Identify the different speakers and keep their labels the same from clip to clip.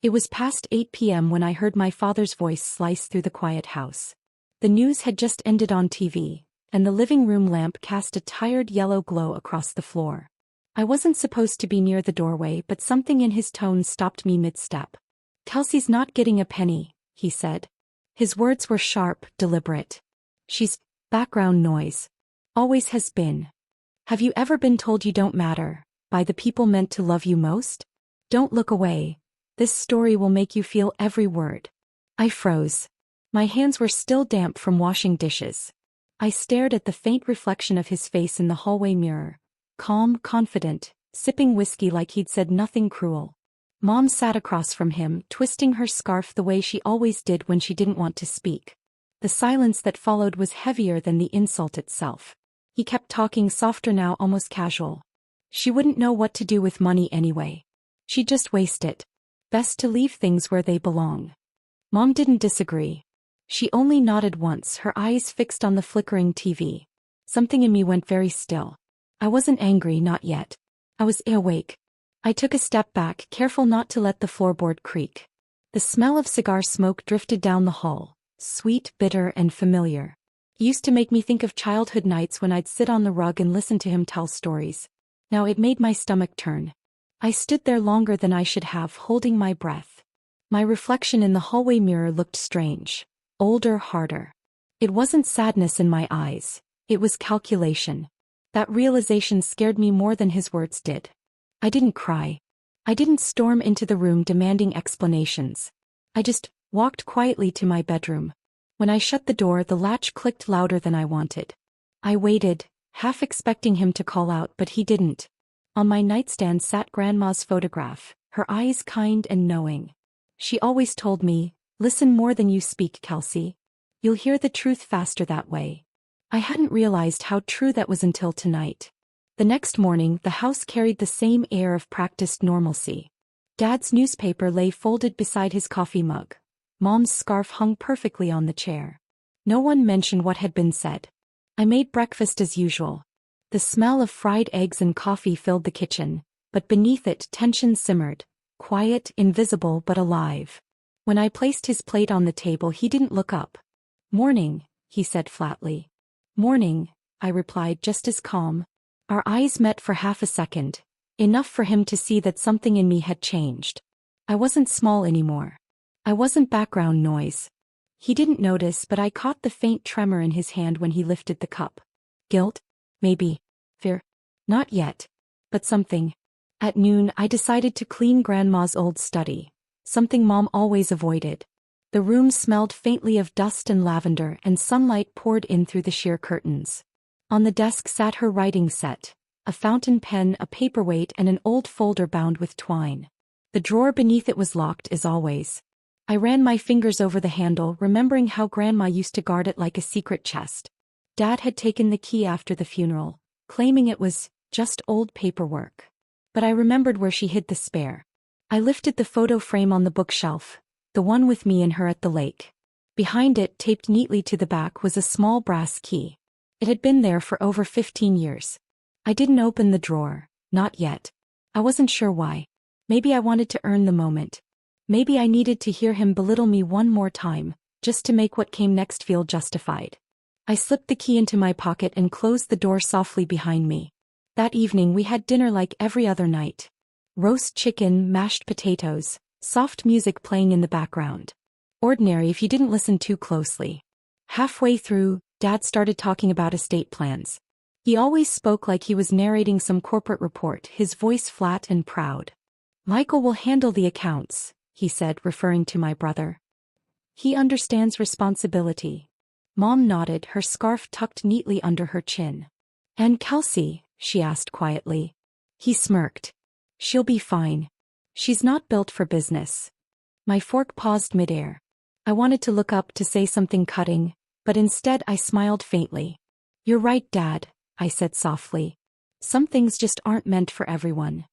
Speaker 1: It was past 8 p.m. when I heard my father's voice slice through the quiet house. The news had just ended on TV, and the living room lamp cast a tired yellow glow across the floor. I wasn't supposed to be near the doorway, but something in his tone stopped me mid-step. "Kelsey's not getting a penny," he said. His words were sharp, deliberate. "She's background noise. Always has been. Have you ever been told you don't matter, by the people meant to love you most? Don't look away. This story will make you feel every word." I froze. My hands were still damp from washing dishes. I stared at the faint reflection of his face in the hallway mirror, calm, confident, sipping whiskey like he'd said nothing cruel. Mom sat across from him, twisting her scarf the way she always did when she didn't want to speak. The silence that followed was heavier than the insult itself. He kept talking softer now, almost casual. "She wouldn't know what to do with money anyway. She'd just waste it. Best to leave things where they belong." Mom didn't disagree. She only nodded once, her eyes fixed on the flickering TV. Something in me went very still. I wasn't angry, not yet. I was awake. I took a step back, careful not to let the floorboard creak. The smell of cigar smoke drifted down the hall, sweet, bitter, and familiar. He used to make me think of childhood nights when I'd sit on the rug and listen to him tell stories. Now it made my stomach turn. I stood there longer than I should have, holding my breath. My reflection in the hallway mirror looked strange. Older, harder. It wasn't sadness in my eyes. It was calculation. That realization scared me more than his words did. I didn't cry. I didn't storm into the room demanding explanations. I just walked quietly to my bedroom. When I shut the door, the latch clicked louder than I wanted. I waited, half expecting him to call out, but he didn't. On my nightstand sat Grandma's photograph, her eyes kind and knowing. She always told me, "Listen more than you speak, Kelsey. You'll hear the truth faster that way." I hadn't realized how true that was until tonight. The next morning, the house carried the same air of practiced normalcy. Dad's newspaper lay folded beside his coffee mug. Mom's scarf hung perfectly on the chair. No one mentioned what had been said. I made breakfast as usual. The smell of fried eggs and coffee filled the kitchen, but beneath it tension simmered, quiet, invisible but alive. When I placed his plate on the table, he didn't look up. "Morning," he said flatly. "Morning," I replied just as calm. Our eyes met for half a second, enough for him to see that something in me had changed. I wasn't small anymore. I wasn't background noise. He didn't notice, but I caught the faint tremor in his hand when he lifted the cup. Guilt? Maybe. Fear? Not yet. But something. At noon, I decided to clean Grandma's old study, something Mom always avoided. The room smelled faintly of dust and lavender, and sunlight poured in through the sheer curtains. On the desk sat her writing set, a fountain pen, a paperweight, and an old folder bound with twine. The drawer beneath it was locked, as always. I ran my fingers over the handle, remembering how Grandma used to guard it like a secret chest. Dad had taken the key after the funeral, claiming it was just old paperwork. But I remembered where she hid the spare. I lifted the photo frame on the bookshelf, the one with me and her at the lake. Behind it, taped neatly to the back, was a small brass key. It had been there for over 15 years. I didn't open the drawer, not yet. I wasn't sure why. Maybe I wanted to earn the moment. Maybe I needed to hear him belittle me one more time, just to make what came next feel justified. I slipped the key into my pocket and closed the door softly behind me. That evening we had dinner like every other night. Roast chicken, mashed potatoes, soft music playing in the background. Ordinary if you didn't listen too closely. Halfway through, Dad started talking about estate plans. He always spoke like he was narrating some corporate report, his voice flat and proud. "Michael will handle the accounts," he said, referring to my brother. "He understands responsibility." Mom nodded, her scarf tucked neatly under her chin. "And Kelsey?" she asked quietly. He smirked. "She'll be fine. She's not built for business." My fork paused midair. I wanted to look up to say something cutting, but instead I smiled faintly. "You're right, Dad," I said softly. "Some things just aren't meant for everyone."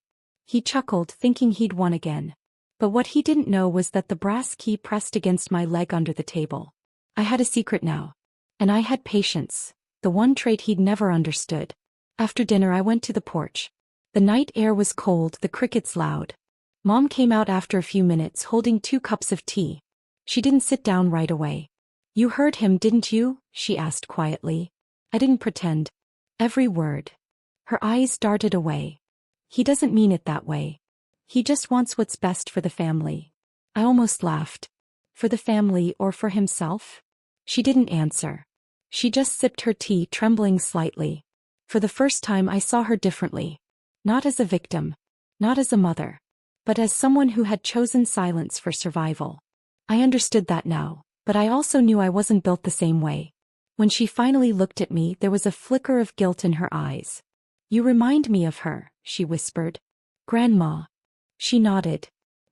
Speaker 1: He chuckled, thinking he'd won again. But what he didn't know was that the brass key pressed against my leg under the table. I had a secret now. And I had patience, the one trait he'd never understood. After dinner I went to the porch. The night air was cold, the crickets loud. Mom came out after a few minutes holding 2 cups of tea. She didn't sit down right away. "You heard him, didn't you?" she asked quietly. I didn't pretend. Every word. Her eyes darted away. "He doesn't mean it that way. He just wants what's best for the family." I almost laughed. For the family or for himself? She didn't answer. She just sipped her tea, trembling slightly. For the first time I saw her differently. Not as a victim. Not as a mother. But as someone who had chosen silence for survival. I understood that now, but I also knew I wasn't built the same way. When she finally looked at me, there was a flicker of guilt in her eyes. "You remind me of her," she whispered. "Grandma." She nodded.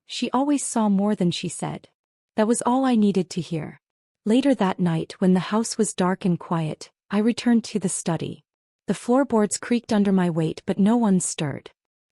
Speaker 1: She always saw more than she said. That was all I needed to hear. Later that night, when the house was dark and quiet, I returned to the study. The floorboards creaked under my weight, but no one stirred.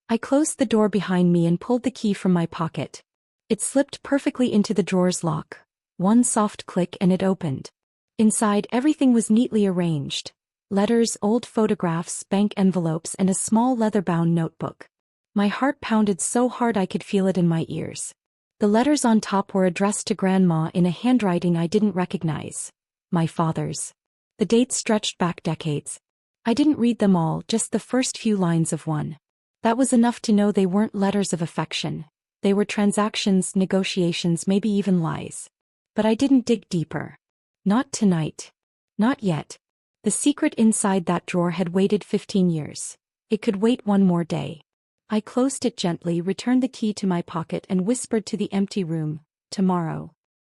Speaker 1: I closed the door behind me and pulled the key from my pocket. It slipped perfectly into the drawer's lock. One soft click and it opened. Inside, everything was neatly arranged. Letters, old photographs, bank envelopes, and a small leather-bound notebook. My heart pounded so hard I could feel it in my ears. The letters on top were addressed to Grandma in a handwriting I didn't recognize. My father's. The dates stretched back decades. I didn't read them all, just the first few lines of one. That was enough to know they weren't letters of affection. They were transactions, negotiations, maybe even lies. But I didn't dig deeper. Not tonight. Not yet. The secret inside that drawer had waited 15 years. It could wait one more day. I closed it gently, returned the key to my pocket, and whispered to the empty room, "Tomorrow."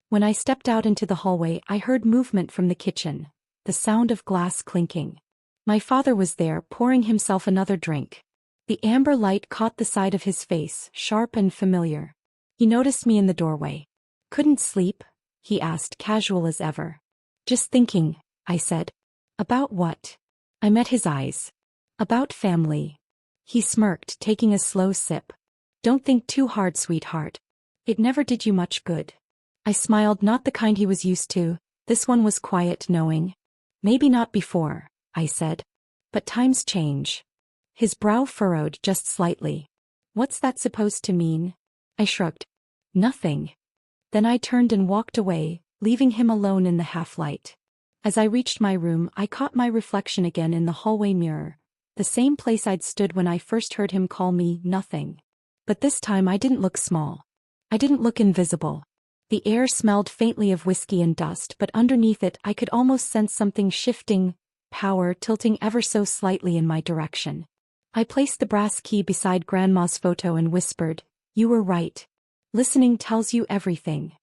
Speaker 1: When I stepped out into the hallway, I heard movement from the kitchen. The sound of glass clinking. My father was there, pouring himself another drink. The amber light caught the side of his face, sharp and familiar. He noticed me in the doorway. "Couldn't sleep?" he asked, casual as ever. "Just thinking," I said. "About what?" I met his eyes. "About family." He smirked, taking a slow sip. "Don't think too hard, sweetheart. It never did you much good." I smiled, not the kind he was used to. This one was quiet, knowing. "Maybe not before," I said. "But times change." His brow furrowed just slightly. "What's that supposed to mean?" I shrugged. "Nothing." Then I turned and walked away, leaving him alone in the half-light. As I reached my room, I caught my reflection again in the hallway mirror. The same place I'd stood when I first heard him call me nothing. But this time I didn't look small. I didn't look invisible. The air smelled faintly of whiskey and dust, but underneath it I could almost sense something shifting, power tilting ever so slightly in my direction. I placed the brass key beside Grandma's photo and whispered, "You were right. Listening tells you everything."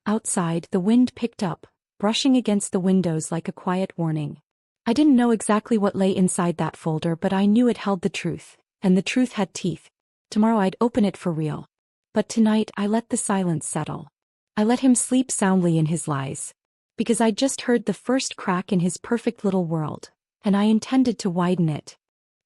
Speaker 1: Outside, the wind picked up, brushing against the windows like a quiet warning. I didn't know exactly what lay inside that folder, but I knew it held the truth, and the truth had teeth. Tomorrow I'd open it for real. But tonight I let the silence settle. I let him sleep soundly in his lies. Because I'd just heard the first crack in his perfect little world, and I intended to widen it.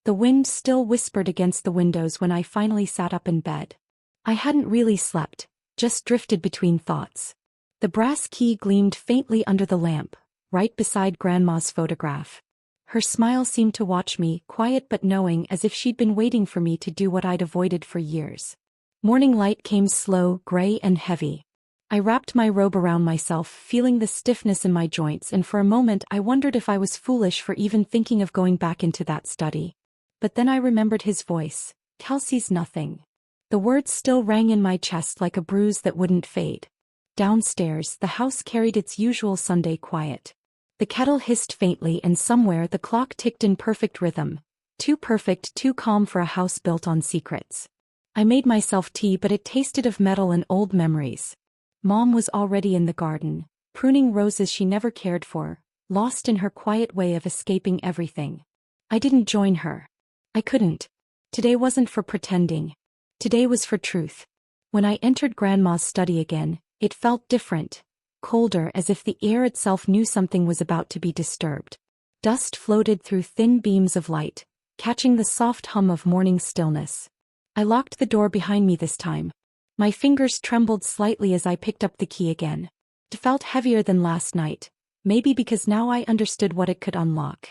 Speaker 1: The wind still whispered against the windows when I finally sat up in bed. I hadn't really slept, just drifted between thoughts. The brass key gleamed faintly under the lamp, right beside Grandma's photograph. Her smile seemed to watch me, quiet but knowing, as if she'd been waiting for me to do what I'd avoided for years. Morning light came slow, gray and heavy. I wrapped my robe around myself, feeling the stiffness in my joints, and for a moment I wondered if I was foolish for even thinking of going back into that study. But then I remembered his voice. "Kelsey's nothing." The words still rang in my chest like a bruise that wouldn't fade. Downstairs, the house carried its usual Sunday quiet. The kettle hissed faintly, and somewhere the clock ticked in perfect rhythm. Too perfect, too calm for a house built on secrets. I made myself tea, but it tasted of metal and old memories. Mom was already in the garden, pruning roses she never cared for, lost in her quiet way of escaping everything. I didn't join her. I couldn't. Today wasn't for pretending. Today was for truth. When I entered Grandma's study again, it felt different, colder, as if the air itself knew something was about to be disturbed. Dust floated through thin beams of light, catching the soft hum of morning stillness. I locked the door behind me this time. My fingers trembled slightly as I picked up the key again. It felt heavier than last night, maybe because now I understood what it could unlock.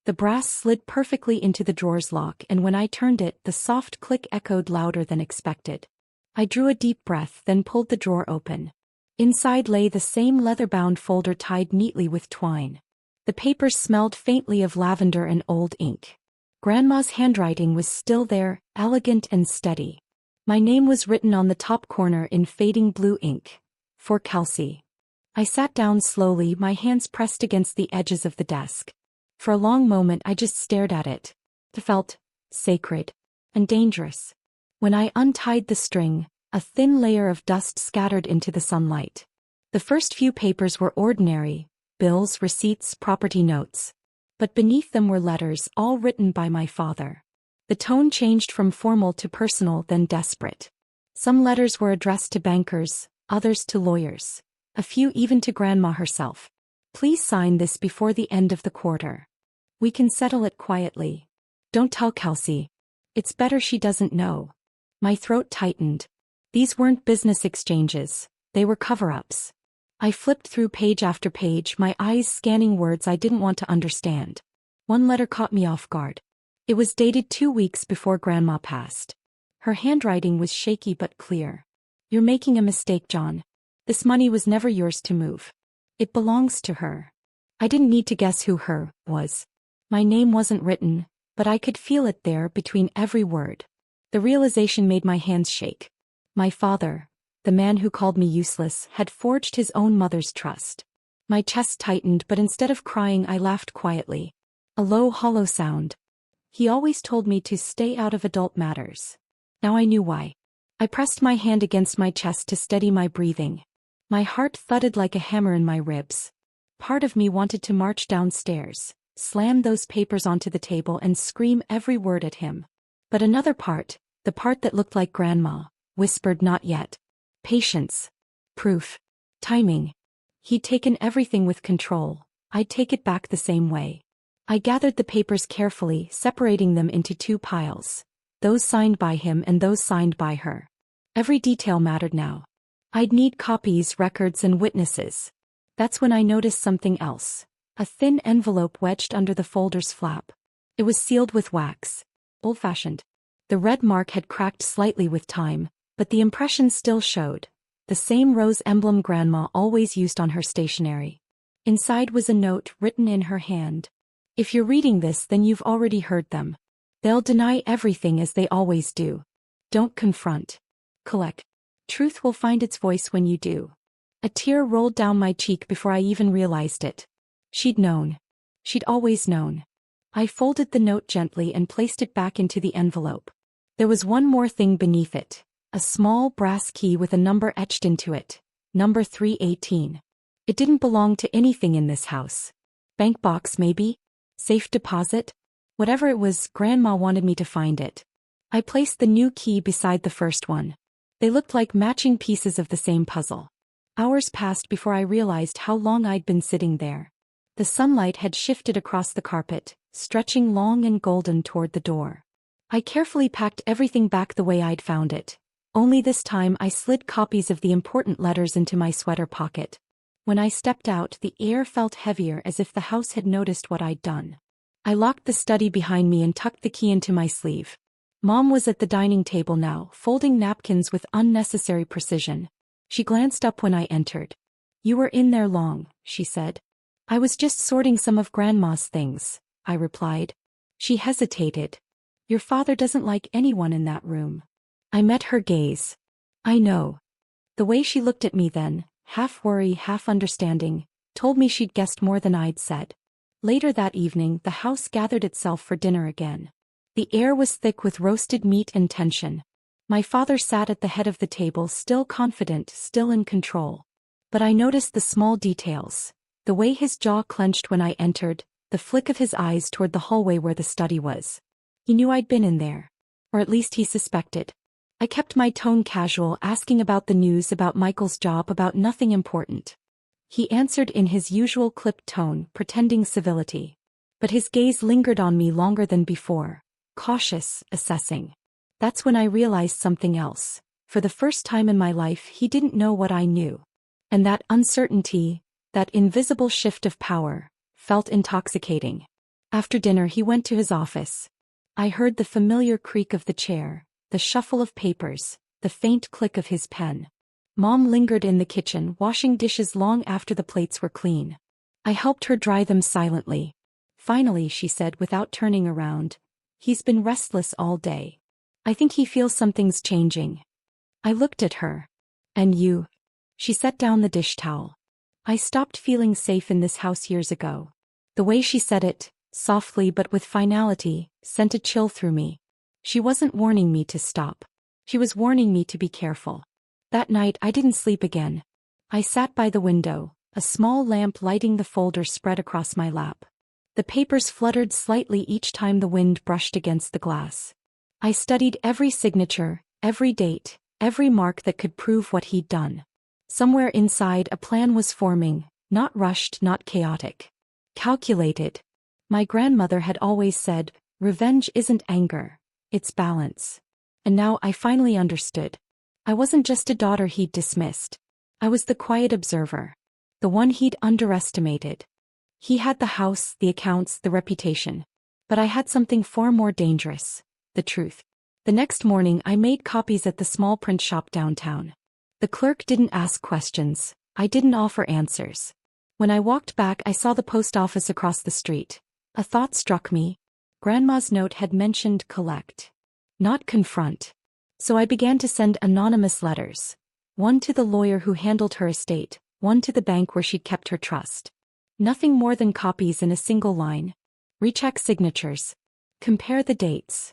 Speaker 1: The brass slid perfectly into the drawer's lock, and when I turned it, the soft click echoed louder than expected. I drew a deep breath, then pulled the drawer open. Inside lay the same leather-bound folder tied neatly with twine. The papers smelled faintly of lavender and old ink. Grandma's handwriting was still there, elegant and steady. My name was written on the top corner in fading blue ink. For Kelsey. I sat down slowly, my hands pressed against the edges of the desk. For a long moment I just stared at it. It felt sacred and dangerous. When I untied the string, a thin layer of dust scattered into the sunlight. The first few papers were ordinary, bills, receipts, property notes. But beneath them were letters, all written by my father. The tone changed from formal to personal, then desperate. Some letters were addressed to bankers, others to lawyers. A few even to Grandma herself. Please sign this before the end of the quarter. We can settle it quietly. Don't tell Kelsey. It's better she doesn't know. My throat tightened. These weren't business exchanges, they were cover-ups. I flipped through page after page, my eyes scanning words I didn't want to understand. One letter caught me off guard. It was dated 2 weeks before Grandma passed. Her handwriting was shaky but clear. You're making a mistake, John. This money was never yours to move. It belongs to her. I didn't need to guess who her was. My name wasn't written, but I could feel it there between every word. The realization made my hands shake. My father, the man who called me useless, had forged his own mother's trust. My chest tightened, but instead of crying I laughed quietly. A low, hollow sound. He always told me to stay out of adult matters. Now I knew why. I pressed my hand against my chest to steady my breathing. My heart thudded like a hammer in my ribs. Part of me wanted to march downstairs, slam those papers onto the table and scream every word at him. But another part, the part that looked like Grandma, whispered not yet. Patience. Proof. Timing. He'd taken everything with control. I'd take it back the same way. I gathered the papers carefully, separating them into 2 piles. Those signed by him and those signed by her. Every detail mattered now. I'd need copies, records, and witnesses. That's when I noticed something else. A thin envelope wedged under the folder's flap. It was sealed with wax. Old-fashioned. The red mark had cracked slightly with time, but the impression still showed. The same rose emblem Grandma always used on her stationery. Inside was a note written in her hand. If you're reading this, then you've already heard them. They'll deny everything as they always do. Don't confront. Collect. Truth will find its voice when you do. A tear rolled down my cheek before I even realized it. She'd known. She'd always known. I folded the note gently and placed it back into the envelope. There was one more thing beneath it. A small brass key with a number etched into it. Number 318. It didn't belong to anything in this house. Bank box maybe? Safe deposit? Whatever it was, Grandma wanted me to find it. I placed the new key beside the first one. They looked like matching pieces of the same puzzle. Hours passed before I realized how long I'd been sitting there. The sunlight had shifted across the carpet, stretching long and golden toward the door. I carefully packed everything back the way I'd found it. Only this time I slid copies of the important letters into my sweater pocket. When I stepped out, the air felt heavier, as if the house had noticed what I'd done. I locked the study behind me and tucked the key into my sleeve. Mom was at the dining table now, folding napkins with unnecessary precision. She glanced up when I entered. You were in there long, she said. I was just sorting some of Grandma's things, I replied. She hesitated. Your father doesn't like anyone in that room. I met her gaze. I know. The way she looked at me then, half worry, half understanding, told me she'd guessed more than I'd said. Later that evening, the house gathered itself for dinner again. The air was thick with roasted meat and tension. My father sat at the head of the table, still confident, still in control. But I noticed the small details. The way his jaw clenched when I entered, the flick of his eyes toward the hallway where the study was. He knew I'd been in there. Or at least he suspected. I kept my tone casual, asking about the news, about Michael's job, about nothing important. He answered in his usual clipped tone, pretending civility. But his gaze lingered on me longer than before. Cautious, assessing. That's when I realized something else. For the first time in my life, he didn't know what I knew. And that uncertainty, that invisible shift of power, felt intoxicating. After dinner he went to his office. I heard the familiar creak of the chair, the shuffle of papers, the faint click of his pen. Mom lingered in the kitchen, washing dishes long after the plates were clean. I helped her dry them silently. Finally, she said without turning around, "He's been restless all day. I think he feels something's changing." I looked at her. "And you?" She set down the dish towel. "I stopped feeling safe in this house years ago." The way she said it, softly but with finality, sent a chill through me. She wasn't warning me to stop. She was warning me to be careful. That night I didn't sleep again. I sat by the window, a small lamp lighting the folder spread across my lap. The papers fluttered slightly each time the wind brushed against the glass. I studied every signature, every date, every mark that could prove what he'd done. Somewhere inside a plan was forming, not rushed, not chaotic. Calculated. My grandmother had always said, "Revenge isn't anger, it's balance." And now I finally understood. I wasn't just a daughter he'd dismissed. I was the quiet observer. The one he'd underestimated. He had the house, the accounts, the reputation. But I had something far more dangerous: the truth. The next morning I made copies at the small print shop downtown. The clerk didn't ask questions. I didn't offer answers. When I walked back I saw the post office across the street. A thought struck me. Grandma's note had mentioned collect, not confront. So I began to send anonymous letters. One to the lawyer who handled her estate, one to the bank where she'd kept her trust. Nothing more than copies in a single line. Recheck signatures. Compare the dates.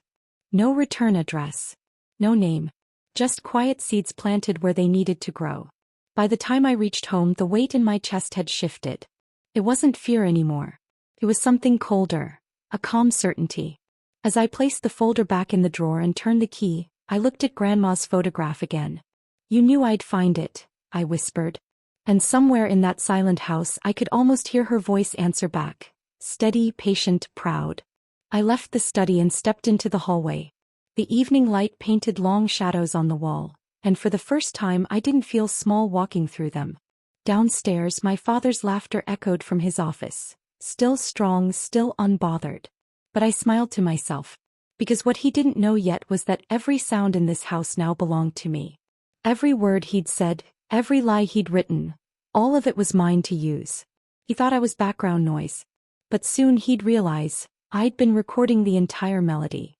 Speaker 1: No return address. No name. Just quiet seeds planted where they needed to grow. By the time I reached home, the weight in my chest had shifted. It wasn't fear anymore. It was something colder, a calm certainty. As I placed the folder back in the drawer and turned the key, I looked at Grandma's photograph again. "You knew I'd find it," I whispered. And somewhere in that silent house I could almost hear her voice answer back. Steady, patient, proud. I left the study and stepped into the hallway. The evening light painted long shadows on the wall, and for the first time I didn't feel small walking through them. Downstairs my father's laughter echoed from his office. Still strong, still unbothered. But I smiled to myself. Because what he didn't know yet was that every sound in this house now belonged to me. Every word he'd said, every lie he'd written, all of it was mine to use. He thought I was background noise. But soon he'd realize, I'd been recording the entire melody.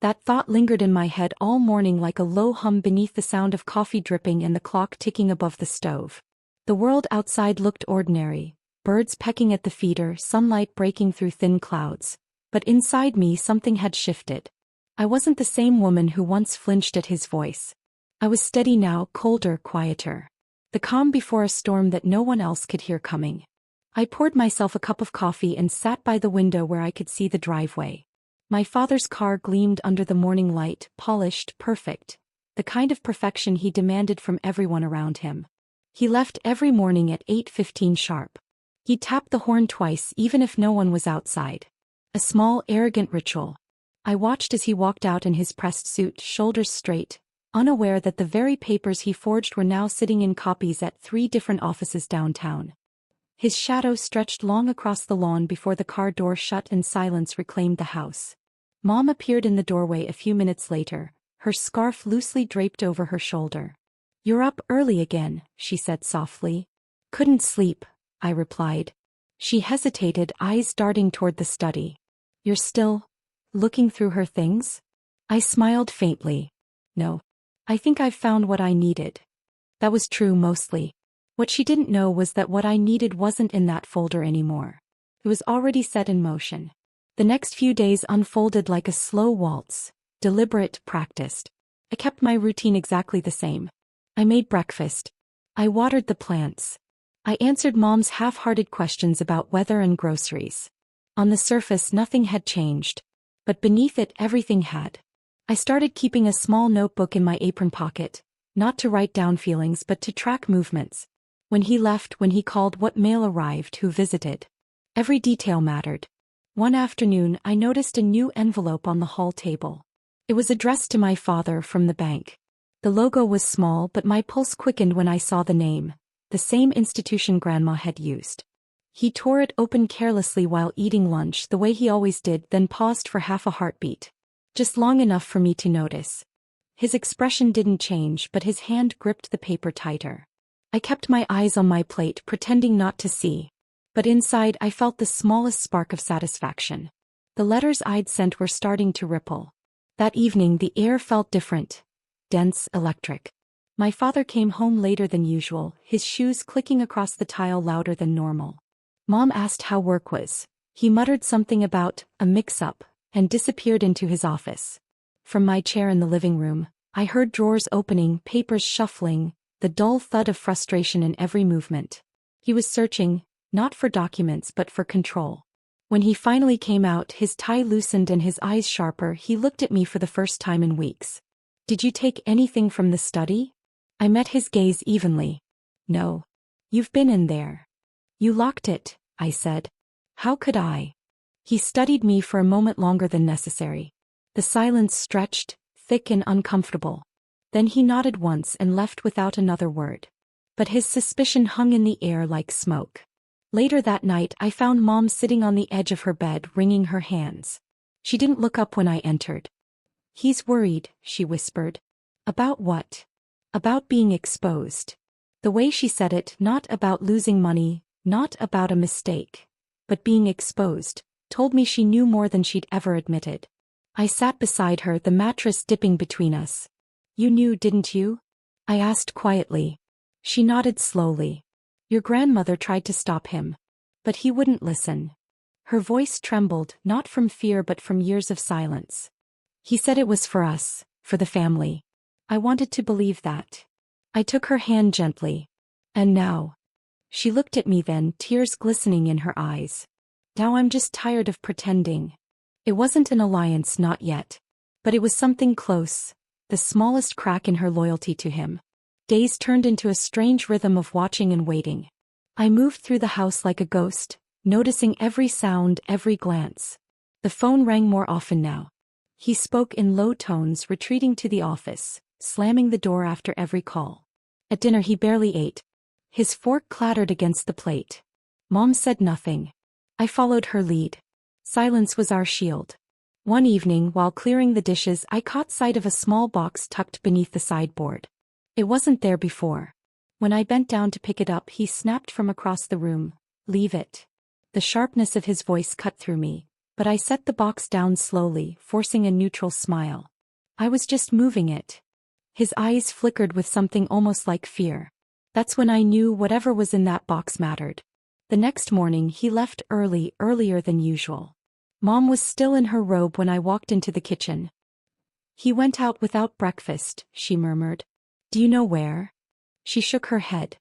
Speaker 1: That thought lingered in my head all morning like a low hum beneath the sound of coffee dripping and the clock ticking above the stove. The world outside looked ordinary, birds pecking at the feeder, sunlight breaking through thin clouds. But inside me something had shifted. I wasn't the same woman who once flinched at his voice. I was steady now, colder, quieter. The calm before a storm that no one else could hear coming. I poured myself a cup of coffee and sat by the window where I could see the driveway. My father's car gleamed under the morning light, polished, perfect. The kind of perfection he demanded from everyone around him. He left every morning at 8:15 sharp. He tapped the horn twice even if no one was outside. A small, arrogant ritual. I watched as he walked out in his pressed suit, shoulders straight, unaware that the very papers he forged were now sitting in copies at 3 different offices downtown. His shadow stretched long across the lawn before the car door shut and silence reclaimed the house. Mom appeared in the doorway a few minutes later, her scarf loosely draped over her shoulder. "You're up early again," she said softly. "Couldn't sleep," I replied. She hesitated, eyes darting toward the study. "You're still looking through her things?" I smiled faintly. "No. I think I've found what I needed." That was true mostly. What she didn't know was that what I needed wasn't in that folder anymore. It was already set in motion. The next few days unfolded like a slow waltz, deliberate, practiced. I kept my routine exactly the same. I made breakfast. I watered the plants. I answered Mom's half-hearted questions about weather and groceries. On the surface nothing had changed. But beneath it everything had. I started keeping a small notebook in my apron pocket, not to write down feelings but to track movements. When he left, when he called, what mail arrived, who visited. Every detail mattered. One afternoon I noticed a new envelope on the hall table. It was addressed to my father from the bank. The logo was small but my pulse quickened when I saw the name, the same institution Grandma had used. He tore it open carelessly while eating lunch the way he always did, then paused for half a heartbeat. Just long enough for me to notice. His expression didn't change, but his hand gripped the paper tighter. I kept my eyes on my plate, pretending not to see. But inside I felt the smallest spark of satisfaction. The letters I'd sent were starting to ripple. That evening the air felt different. Dense, electric. My father came home later than usual, his shoes clicking across the tile louder than normal. Mom asked how work was. He muttered something about a mix-up and disappeared into his office. From my chair in the living room, I heard drawers opening, papers shuffling, the dull thud of frustration in every movement. He was searching, not for documents but for control. When he finally came out, his tie loosened and his eyes sharper, he looked at me for the first time in weeks. "Did you take anything from the study?" I met his gaze evenly. "No. You've been in there." "You locked it," I said. "How could I?" He studied me for a moment longer than necessary. The silence stretched, thick and uncomfortable. Then he nodded once and left without another word. But his suspicion hung in the air like smoke. Later that night I found Mom sitting on the edge of her bed, wringing her hands. She didn't look up when I entered. "He's worried," she whispered. "About what?" "About being exposed." The way she said it, not about losing money, not about a mistake, but being exposed, told me she knew more than she'd ever admitted. I sat beside her, the mattress dipping between us. "You knew, didn't you?" I asked quietly. She nodded slowly. "Your grandmother tried to stop him. But he wouldn't listen." Her voice trembled, not from fear but from years of silence. "He said it was for us, for the family." I wanted to believe that. I took her hand gently. "And now?" She looked at me then, tears glistening in her eyes. "Now I'm just tired of pretending." It wasn't an alliance, not yet. But it was something close, the smallest crack in her loyalty to him. Days turned into a strange rhythm of watching and waiting. I moved through the house like a ghost, noticing every sound, every glance. The phone rang more often now. He spoke in low tones, retreating to the office, slamming the door after every call. At dinner he barely ate. His fork clattered against the plate. Mom said nothing. I followed her lead. Silence was our shield. One evening, while clearing the dishes, I caught sight of a small box tucked beneath the sideboard. It wasn't there before. When I bent down to pick it up, he snapped from across the room, "Leave it." The sharpness of his voice cut through me, but I set the box down slowly, forcing a neutral smile. I was just moving it. His eyes flickered with something almost like fear. That's when I knew whatever was in that box mattered. The next morning he left early, earlier than usual. Mom was still in her robe when I walked into the kitchen. "He went out without breakfast," she murmured. "Do you know where?" She shook her head.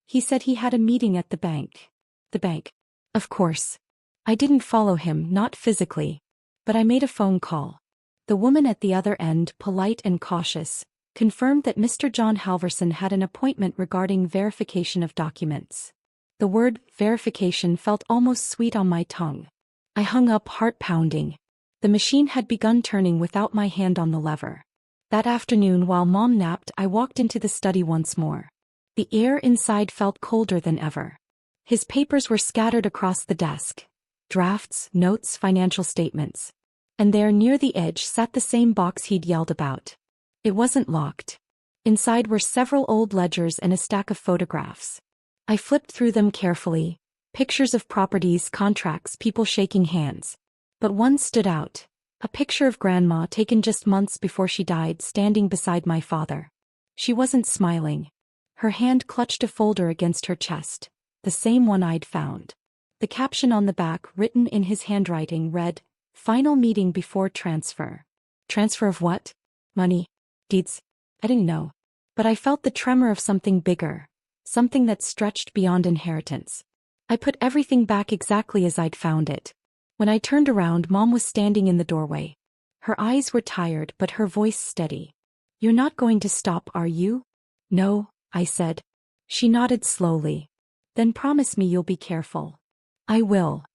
Speaker 1: "He said he had a meeting at the bank." "The bank?" "Of course. I didn't follow him, not physically. But I made a phone call. The woman at the other end, polite and cautious, confirmed that Mr. John Halverson had an appointment regarding verification of documents. The word verification felt almost sweet on my tongue. I hung up, heart pounding. The machine had begun turning without my hand on the lever. That afternoon, while Mom napped, I walked into the study once more. The air inside felt colder than ever. His papers were scattered across the desk. Drafts, notes, financial statements. And there near the edge sat the same box he'd yelled about. It wasn't locked. Inside were several old ledgers and a stack of photographs. I flipped through them carefully. Pictures of properties, contracts, people shaking hands. But one stood out. A picture of Grandma taken just months before she died, standing beside my father. She wasn't smiling. Her hand clutched a folder against her chest, the same one I'd found. The caption on the back, written in his handwriting, read, "Final meeting before transfer." Transfer of what? Money? Deeds? I didn't know. But I felt the tremor of something bigger, something that stretched beyond inheritance. I put everything back exactly as I'd found it. When I turned around, Mom was standing in the doorway. Her eyes were tired, but her voice steady. "You're not going to stop, are you?" "No," I said. She nodded slowly. "Then promise me you'll be careful." "I will."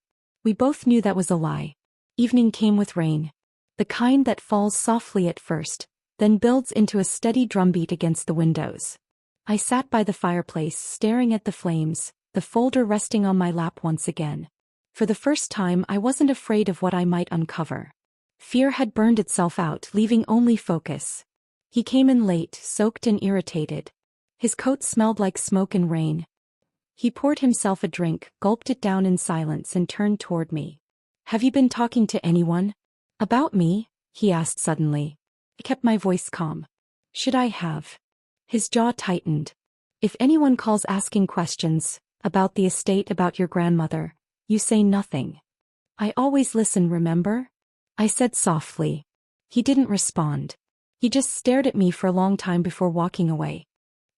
Speaker 1: We both knew that was a lie. Evening came with rain. The kind that falls softly at first, then builds into a steady drumbeat against the windows. I sat by the fireplace, staring at the flames, the folder resting on my lap once again. For the first time, I wasn't afraid of what I might uncover. Fear had burned itself out, leaving only focus. He came in late, soaked and irritated. His coat smelled like smoke and rain. He poured himself a drink, gulped it down in silence and turned toward me. "Have you been talking to anyone?" "About me?" he asked suddenly. I kept my voice calm. "Should I have?" His jaw tightened. "If anyone calls asking questions, about the estate, about your grandmother, you say nothing." "I always listen, remember?" I said softly. He didn't respond. He just stared at me for a long time before walking away.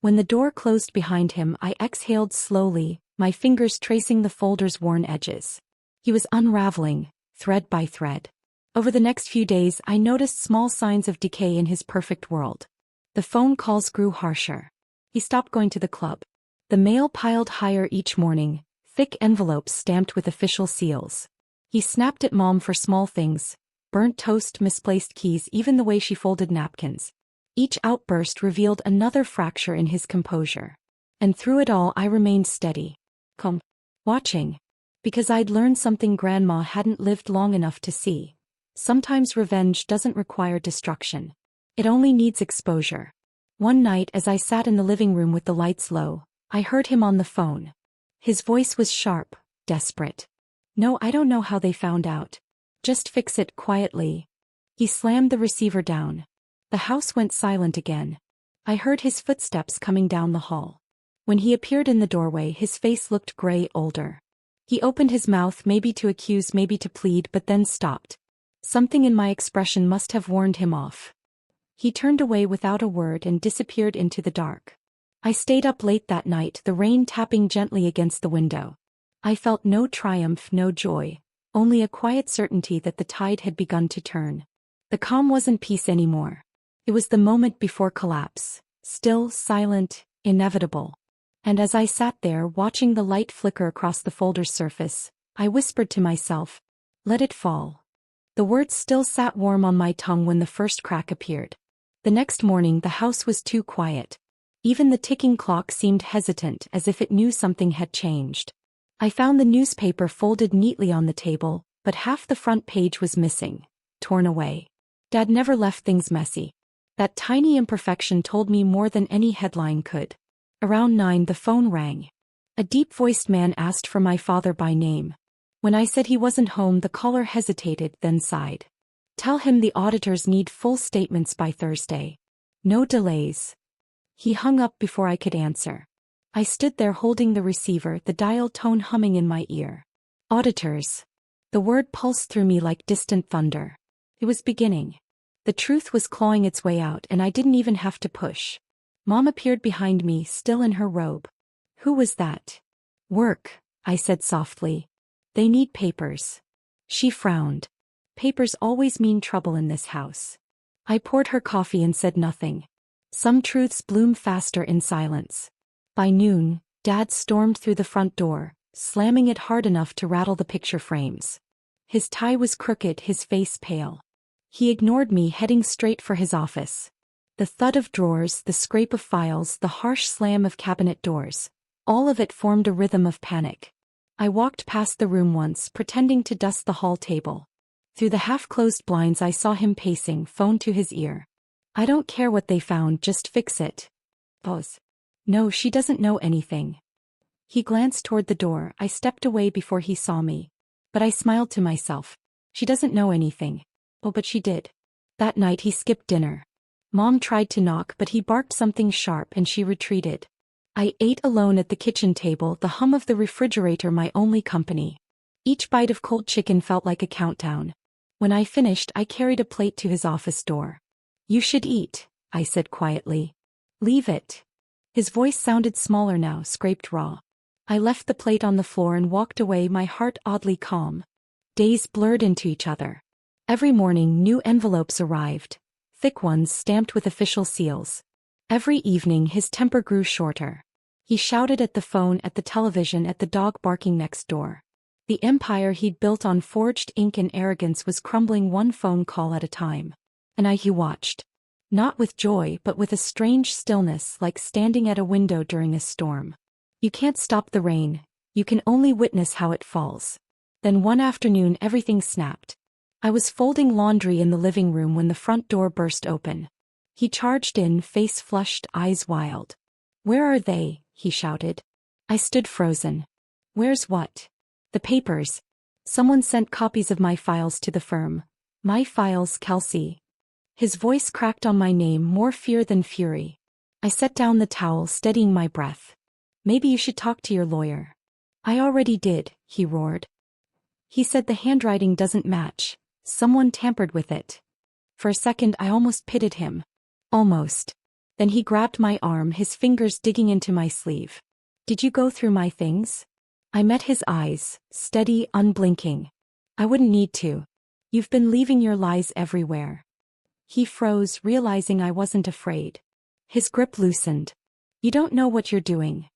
Speaker 1: When the door closed behind him, I exhaled slowly, my fingers tracing the folder's worn edges. He was unraveling, thread by thread. Over the next few days, I noticed small signs of decay in his perfect world. The phone calls grew harsher. He stopped going to the club. The mail piled higher each morning, thick envelopes stamped with official seals. He snapped at Mom for small things, burnt toast, misplaced keys, even the way she folded napkins. Each outburst revealed another fracture in his composure. And through it all I remained steady. Calm. Watching. Because I'd learned something Grandma hadn't lived long enough to see. Sometimes revenge doesn't require destruction. It only needs exposure. One night as I sat in the living room with the lights low, I heard him on the phone. His voice was sharp, desperate. "No, I don't know how they found out. Just fix it quietly." He slammed the receiver down. The house went silent again. I heard his footsteps coming down the hall. When he appeared in the doorway, his face looked gray, older. He opened his mouth, maybe to accuse, maybe to plead, but then stopped. Something in my expression must have warned him off. He turned away without a word and disappeared into the dark. I stayed up late that night, the rain tapping gently against the window. I felt no triumph, no joy, only a quiet certainty that the tide had begun to turn. The calm wasn't peace anymore. It was the moment before collapse, still, silent, inevitable. And as I sat there watching the light flicker across the folder's surface, I whispered to myself, "Let it fall." The words still sat warm on my tongue when the first crack appeared. The next morning the house was too quiet. Even the ticking clock seemed hesitant, as if it knew something had changed. I found the newspaper folded neatly on the table, but half the front page was missing, torn away. Dad never left things messy. That tiny imperfection told me more than any headline could. Around 9 the phone rang. A deep-voiced man asked for my father by name. When I said he wasn't home, the caller hesitated, then sighed. "Tell him the auditors need full statements by Thursday. No delays." He hung up before I could answer. I stood there holding the receiver, the dial tone humming in my ear. Auditors. The word pulsed through me like distant thunder. It was beginning. The truth was clawing its way out, and I didn't even have to push. Mom appeared behind me, still in her robe. "Who was that?" "Work," I said softly. "They need papers." She frowned. Papers always mean trouble in this house. I poured her coffee and said nothing. Some truths bloom faster in silence. By noon, Dad stormed through the front door, slamming it hard enough to rattle the picture frames. His tie was crooked, his face pale. He ignored me, heading straight for his office. The thud of drawers, the scrape of files, the harsh slam of cabinet doors. All of it formed a rhythm of panic. I walked past the room once, pretending to dust the hall table. Through the half-closed blinds I saw him pacing, phone to his ear. "I don't care what they found, just fix it." Pause. "No, she doesn't know anything." He glanced toward the door. I stepped away before he saw me. But I smiled to myself. She doesn't know anything. Oh, but she did. That night he skipped dinner. Mom tried to knock, but he barked something sharp and she retreated. I ate alone at the kitchen table, the hum of the refrigerator my only company. Each bite of cold chicken felt like a countdown. When I finished, I carried a plate to his office door. "You should eat," I said quietly. "Leave it." His voice sounded smaller now, scraped raw. I left the plate on the floor and walked away, my heart oddly calm. Days blurred into each other. Every morning new envelopes arrived, thick ones stamped with official seals. Every evening his temper grew shorter. He shouted at the phone, at the television, at the dog barking next door. The empire he'd built on forged ink and arrogance was crumbling one phone call at a time. And he watched. Not with joy, but with a strange stillness, like standing at a window during a storm. You can't stop the rain, you can only witness how it falls. Then one afternoon everything snapped. I was folding laundry in the living room when the front door burst open. He charged in, face flushed, eyes wild. "Where are they?" he shouted. I stood frozen. "Where's what?" "The papers. Someone sent copies of my files to the firm." "My files, Kelsey?" His voice cracked on my name, more fear than fury. I set down the towel, steadying my breath. "Maybe you should talk to your lawyer." "I already did," he roared. "He said the handwriting doesn't match. Someone tampered with it." For a second I almost pitied him. Almost. Then he grabbed my arm, his fingers digging into my sleeve. "Did you go through my things?" I met his eyes, steady, unblinking. "I wouldn't need to. You've been leaving your lies everywhere." He froze, realizing I wasn't afraid. His grip loosened. "You don't know what you're doing."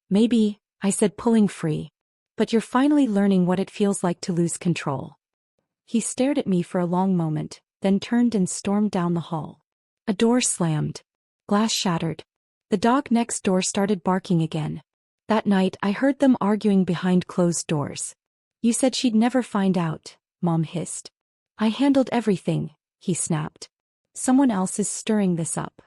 Speaker 1: "Maybe," I said, pulling free. "But you're finally learning what it feels like to lose control." He stared at me for a long moment, then turned and stormed down the hall. A door slammed. Glass shattered. The dog next door started barking again. That night I heard them arguing behind closed doors. "You said she'd never find out," Mom hissed. "I handled everything," he snapped. "Someone else is stirring this up."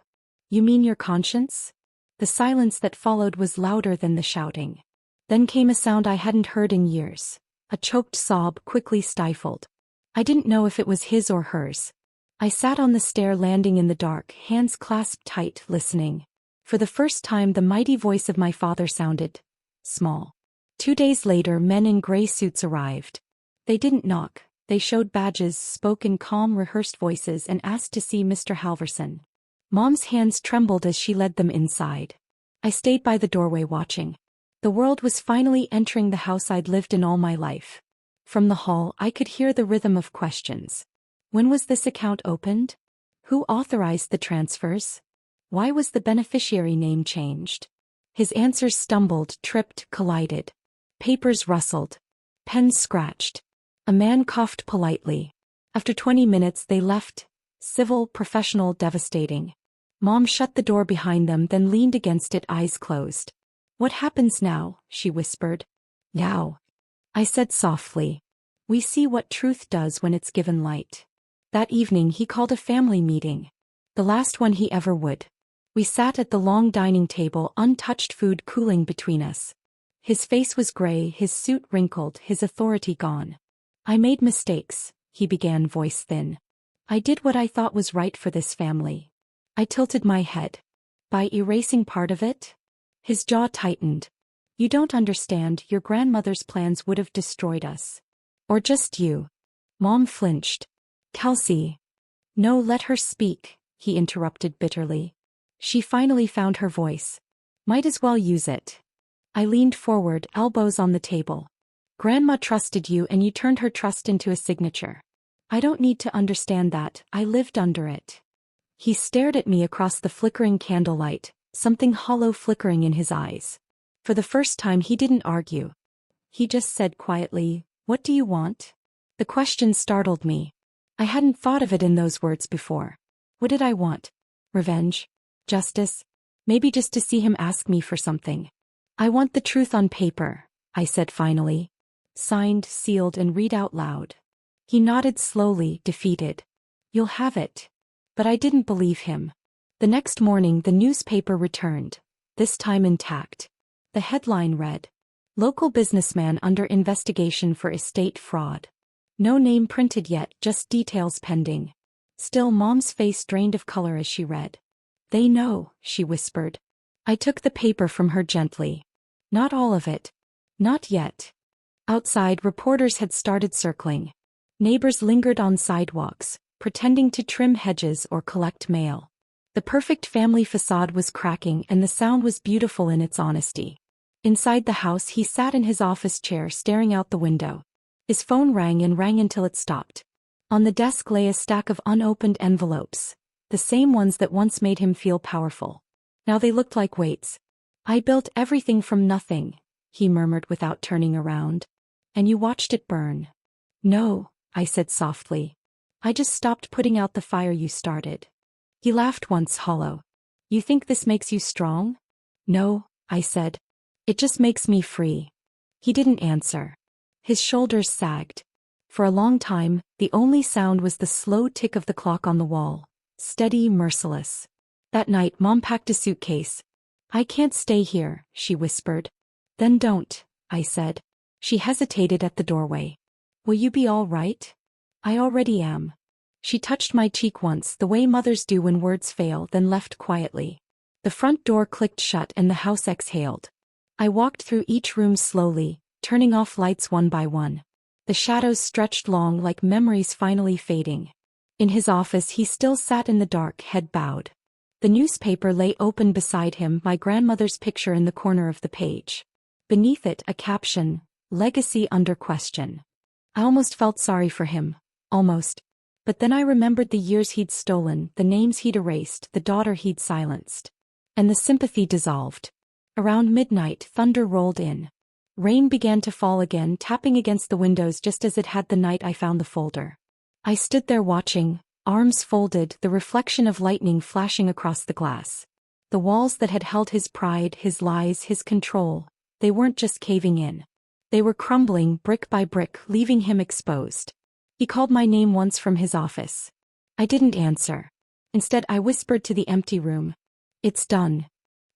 Speaker 1: "You mean your conscience?" The silence that followed was louder than the shouting. Then came a sound I hadn't heard in years. A choked sob, quickly stifled. I didn't know if it was his or hers. I sat on the stair landing in the dark, hands clasped tight, listening. For the first time the mighty voice of my father sounded small. 2 days later, men in gray suits arrived. They didn't knock. They showed badges, spoke in calm, rehearsed voices, and asked to see Mr. Halverson. Mom's hands trembled as she led them inside. I stayed by the doorway watching. The world was finally entering the house I'd lived in all my life. From the hall I could hear the rhythm of questions. When was this account opened? Who authorized the transfers? Why was the beneficiary name changed? His answers stumbled, tripped, collided. Papers rustled. Pens scratched. A man coughed politely. After 20 minutes they left. Civil, professional, devastating. Mom shut the door behind them, then leaned against it, eyes closed. "What happens now?" she whispered. "Now," I said softly. "We see what truth does when it's given light." That evening he called a family meeting. The last one he ever would. We sat at the long dining table, untouched food cooling between us. His face was gray, his suit wrinkled, his authority gone. "I made mistakes," he began, voice thin. "I did what I thought was right for this family." I tilted my head. "By erasing part of it?" His jaw tightened. "You don't understand, your grandmother's plans would have destroyed us. Or just you." Mom flinched. "Kelsey." "No, let her speak," he interrupted bitterly. She finally found her voice. "Might as well use it." I leaned forward, elbows on the table. "Grandma trusted you and you turned her trust into a signature. I don't need to understand that, I lived under it." He stared at me across the flickering candlelight, something hollow flickering in his eyes. For the first time he didn't argue. He just said quietly, "What do you want?" The question startled me. I hadn't thought of it in those words before. What did I want? Revenge? Justice? Maybe just to see him ask me for something. "I want the truth on paper," I said finally. "Signed, sealed, and read out loud." He nodded slowly, defeated. "You'll have it." But I didn't believe him. The next morning the newspaper returned, this time intact. The headline read, "Local businessman under investigation for estate fraud." No name printed yet, just details pending. Still, Mom's face drained of color as she read. "They know," she whispered. I took the paper from her gently. "Not all of it. Not yet." Outside, reporters had started circling. Neighbors lingered on sidewalks, pretending to trim hedges or collect mail. The perfect family facade was cracking and the sound was beautiful in its honesty. Inside the house he sat in his office chair staring out the window. His phone rang and rang until it stopped. On the desk lay a stack of unopened envelopes, the same ones that once made him feel powerful. Now they looked like weights. "I built everything from nothing," he murmured without turning around. "And you watched it burn." "No," I said softly. "I just stopped putting out the fire you started." He laughed once, hollow. "You think this makes you strong?" "No," I said. "It just makes me free." He didn't answer. His shoulders sagged. For a long time, the only sound was the slow tick of the clock on the wall, steady, merciless. That night, Mom packed a suitcase. "I can't stay here," she whispered. "Then don't," I said. She hesitated at the doorway. "Will you be all right?" "I already am." She touched my cheek once, the way mothers do when words fail, then left quietly. The front door clicked shut and the house exhaled. I walked through each room slowly, turning off lights one by one. The shadows stretched long like memories finally fading. In his office he still sat in the dark, head bowed. The newspaper lay open beside him, my grandmother's picture in the corner of the page. Beneath it, a caption, "Legacy under question." I almost felt sorry for him. Almost. But then I remembered the years he'd stolen, the names he'd erased, the daughter he'd silenced. And the sympathy dissolved. Around midnight, thunder rolled in. Rain began to fall again, tapping against the windows just as it had the night I found the folder. I stood there watching, arms folded, the reflection of lightning flashing across the glass. The walls that had held his pride, his lies, his control, they weren't just caving in. They were crumbling, brick by brick, leaving him exposed. He called my name once from his office. I didn't answer. Instead, I whispered to the empty room, "It's done."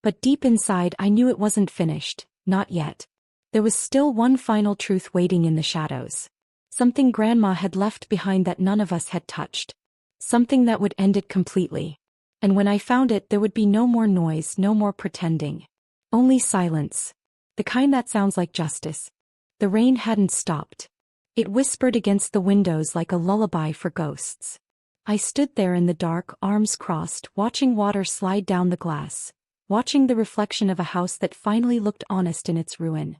Speaker 1: But deep inside, I knew it wasn't finished, not yet. There was still one final truth waiting in the shadows. Something Grandma had left behind that none of us had touched. Something that would end it completely. And when I found it, there would be no more noise, no more pretending. Only silence. The kind that sounds like justice. The rain hadn't stopped. It whispered against the windows like a lullaby for ghosts. I stood there in the dark, arms crossed, watching water slide down the glass, watching the reflection of a house that finally looked honest in its ruin.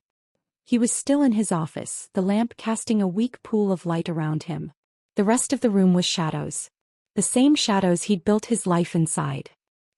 Speaker 1: He was still in his office, the lamp casting a weak pool of light around him. The rest of the room was shadows. The same shadows he'd built his life inside.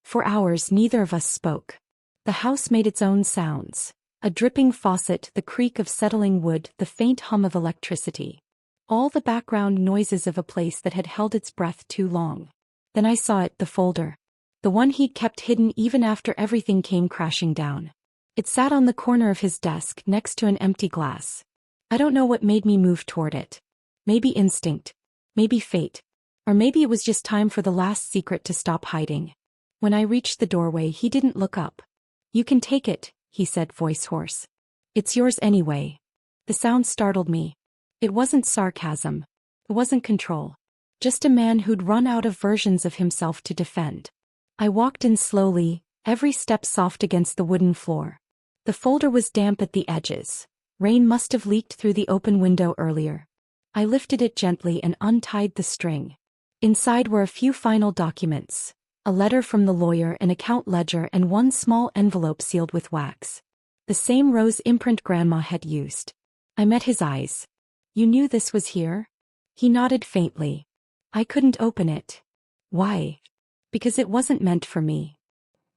Speaker 1: For hours, neither of us spoke. The house made its own sounds. A dripping faucet, the creak of settling wood, the faint hum of electricity. All the background noises of a place that had held its breath too long. Then I saw it, the folder. The one he'd kept hidden even after everything came crashing down. It sat on the corner of his desk, next to an empty glass. I don't know what made me move toward it. Maybe instinct. Maybe fate. Or maybe it was just time for the last secret to stop hiding. When I reached the doorway, he didn't look up. "You can take it," he said, voice hoarse. "It's yours anyway." The sound startled me. It wasn't sarcasm. It wasn't control. Just a man who'd run out of versions of himself to defend. I walked in slowly, every step soft against the wooden floor. The folder was damp at the edges. Rain must have leaked through the open window earlier. I lifted it gently and untied the string. Inside were a few final documents. A letter from the lawyer, an account ledger, and one small envelope sealed with wax. The same rose imprint Grandma had used. I met his eyes. "You knew this was here?" He nodded faintly. "I couldn't open it." "Why?" "Because it wasn't meant for me."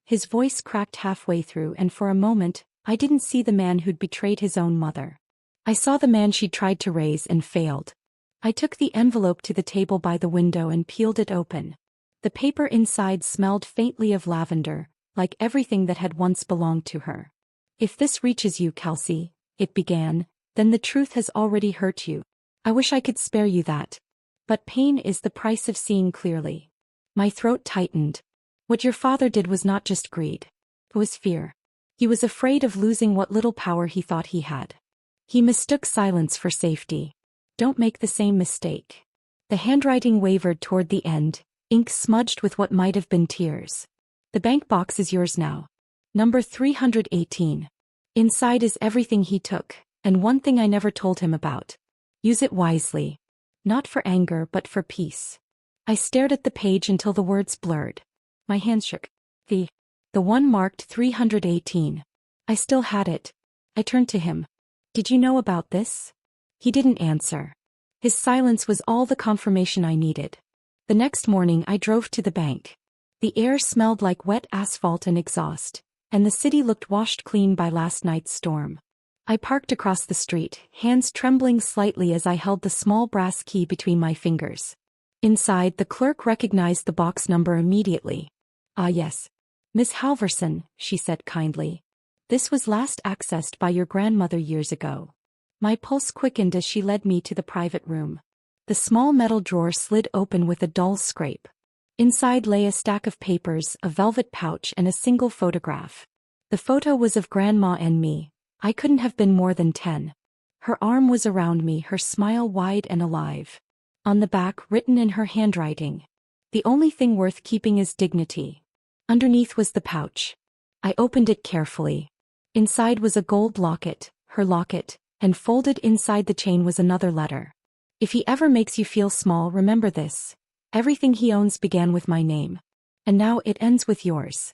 Speaker 1: His voice cracked halfway through, and for a moment, I didn't see the man who'd betrayed his own mother. I saw the man she'd tried to raise and failed. I took the envelope to the table by the window and peeled it open. The paper inside smelled faintly of lavender, like everything that had once belonged to her. "If this reaches you, Kelsey," it began, "then the truth has already hurt you. I wish I could spare you that. But pain is the price of seeing clearly." My throat tightened. What your father did was not just greed. It was fear. He was afraid of losing what little power he thought he had. He mistook silence for safety. Don't make the same mistake. The handwriting wavered toward the end, ink smudged with what might have been tears. "The bank box is yours now. Number 318. Inside is everything he took, and one thing I never told him about. Use it wisely. Not for anger, but for peace." I stared at the page until the words blurred. My hands shook. The one marked 318. I still had it. I turned to him. "Did you know about this?" He didn't answer. His silence was all the confirmation I needed. The next morning I drove to the bank. The air smelled like wet asphalt and exhaust, and the city looked washed clean by last night's storm. I parked across the street, hands trembling slightly as I held the small brass key between my fingers. Inside, the clerk recognized the box number immediately. "Ah yes. Miss Halverson," she said kindly. "This was last accessed by your grandmother years ago." My pulse quickened as she led me to the private room. The small metal drawer slid open with a dull scrape. Inside lay a stack of papers, a velvet pouch, and a single photograph. The photo was of Grandma and me. I couldn't have been more than 10. Her arm was around me, her smile wide and alive. On the back, written in her handwriting, "The only thing worth keeping is dignity." Underneath was the pouch. I opened it carefully. Inside was a gold locket, her locket, and folded inside the chain was another letter. "If he ever makes you feel small, remember this. Everything he owns began with my name. And now it ends with yours."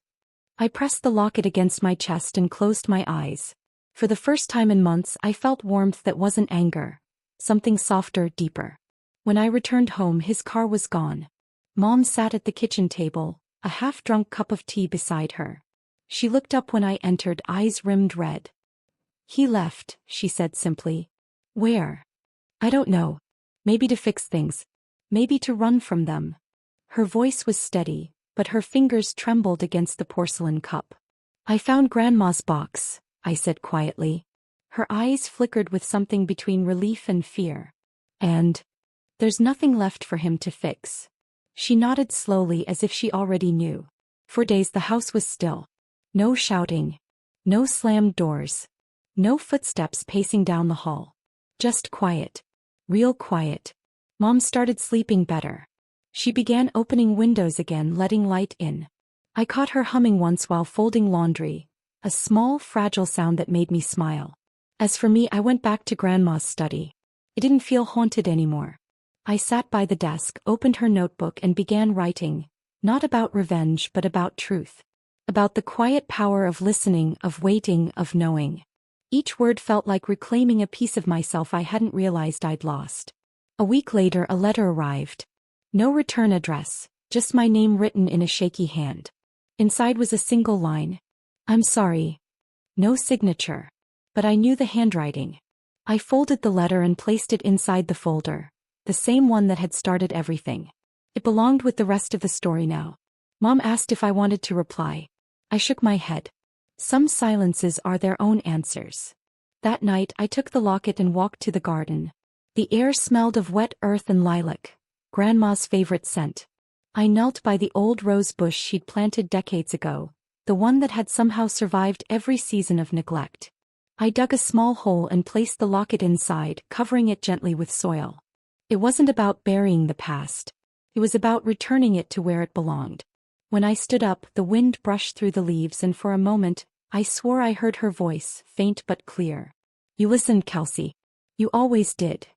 Speaker 1: I pressed the locket against my chest and closed my eyes. For the first time in months, I felt warmth that wasn't anger. Something softer, deeper. When I returned home, his car was gone. Mom sat at the kitchen table, a half-drunk cup of tea beside her. She looked up when I entered, eyes rimmed red. "He left," she said simply. "Where?" "I don't know. Maybe to fix things. Maybe to run from them." Her voice was steady, but her fingers trembled against the porcelain cup. "I found Grandma's box," I said quietly. Her eyes flickered with something between relief and fear. "And there's nothing left for him to fix." She nodded slowly as if she already knew. For days the house was still. No shouting. No slammed doors. No footsteps pacing down the hall. Just quiet. Real quiet. Mom started sleeping better. She began opening windows again, letting light in. I caught her humming once while folding laundry, a small, fragile sound that made me smile. As for me, I went back to Grandma's study. It didn't feel haunted anymore. I sat by the desk, opened her notebook and began writing, not about revenge but about truth. About the quiet power of listening, of waiting, of knowing. Each word felt like reclaiming a piece of myself I hadn't realized I'd lost. A week later, a letter arrived. No return address, just my name written in a shaky hand. Inside was a single line. "I'm sorry." No signature. But I knew the handwriting. I folded the letter and placed it inside the folder, the same one that had started everything. It belonged with the rest of the story now. Mom asked if I wanted to reply. I shook my head. Some silences are their own answers. That night I took the locket and walked to the garden. The air smelled of wet earth and lilac, Grandma's favorite scent. I knelt by the old rose bush she'd planted decades ago, the one that had somehow survived every season of neglect. I dug a small hole and placed the locket inside, covering it gently with soil. It wasn't about burying the past. It was about returning it to where it belonged. When I stood up, the wind brushed through the leaves and for a moment, I swore I heard her voice, faint but clear. "You listened, Kelsey. You always did."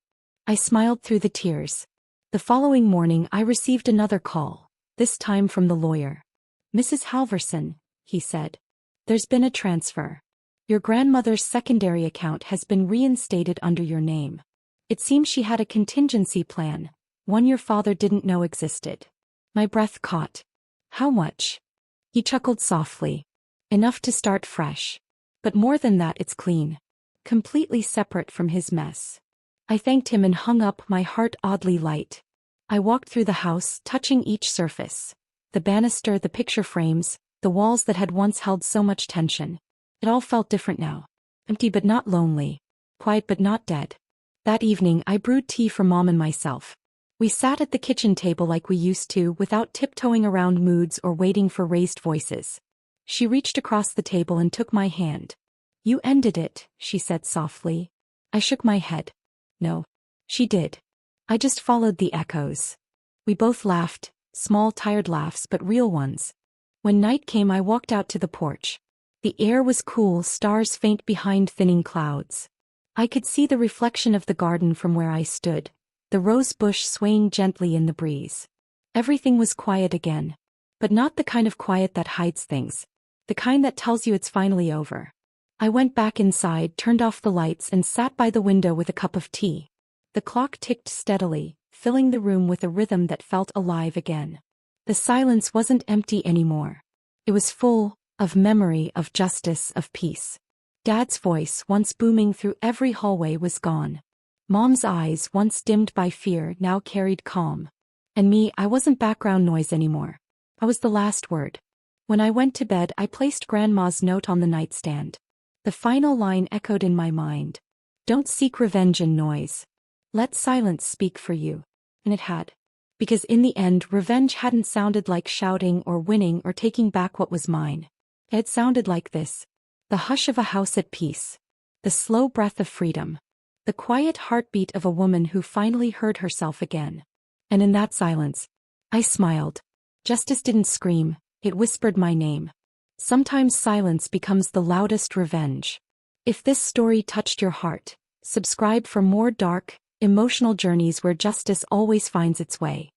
Speaker 1: I smiled through the tears. The following morning I received another call, this time from the lawyer. "Mrs. Halverson," he said. "There's been a transfer. Your grandmother's secondary account has been reinstated under your name. It seems she had a contingency plan, one your father didn't know existed." My breath caught. "How much?" He chuckled softly. "Enough to start fresh. But more than that, it's clean. Completely separate from his mess." I thanked him and hung up, my heart oddly light. I walked through the house, touching each surface. The banister, the picture frames, the walls that had once held so much tension. It all felt different now. Empty but not lonely. Quiet but not dead. That evening I brewed tea for Mom and myself. We sat at the kitchen table like we used to, without tiptoeing around moods or waiting for raised voices. She reached across the table and took my hand. "You ended it," she said softly. I shook my head. "No." She did. "I just followed the echoes." We both laughed, small tired laughs but real ones. When night came I walked out to the porch. The air was cool, stars faint behind thinning clouds. I could see the reflection of the garden from where I stood, the rose bush swaying gently in the breeze. Everything was quiet again. But not the kind of quiet that hides things. The kind that tells you it's finally over. I went back inside, turned off the lights and sat by the window with a cup of tea. The clock ticked steadily, filling the room with a rhythm that felt alive again. The silence wasn't empty anymore. It was full of memory, of justice, of peace. Dad's voice, once booming through every hallway, was gone. Mom's eyes, once dimmed by fear, now carried calm. And me, I wasn't background noise anymore. I was the last word. When I went to bed, I placed Grandma's note on the nightstand. The final line echoed in my mind. "Don't seek revenge in noise. Let silence speak for you." And it had. Because in the end, revenge hadn't sounded like shouting or winning or taking back what was mine. It sounded like this: the hush of a house at peace, the slow breath of freedom, the quiet heartbeat of a woman who finally heard herself again. And in that silence, I smiled. Justice didn't scream, it whispered my name. Sometimes silence becomes the loudest revenge. If this story touched your heart, subscribe for more dark, emotional journeys where justice always finds its way.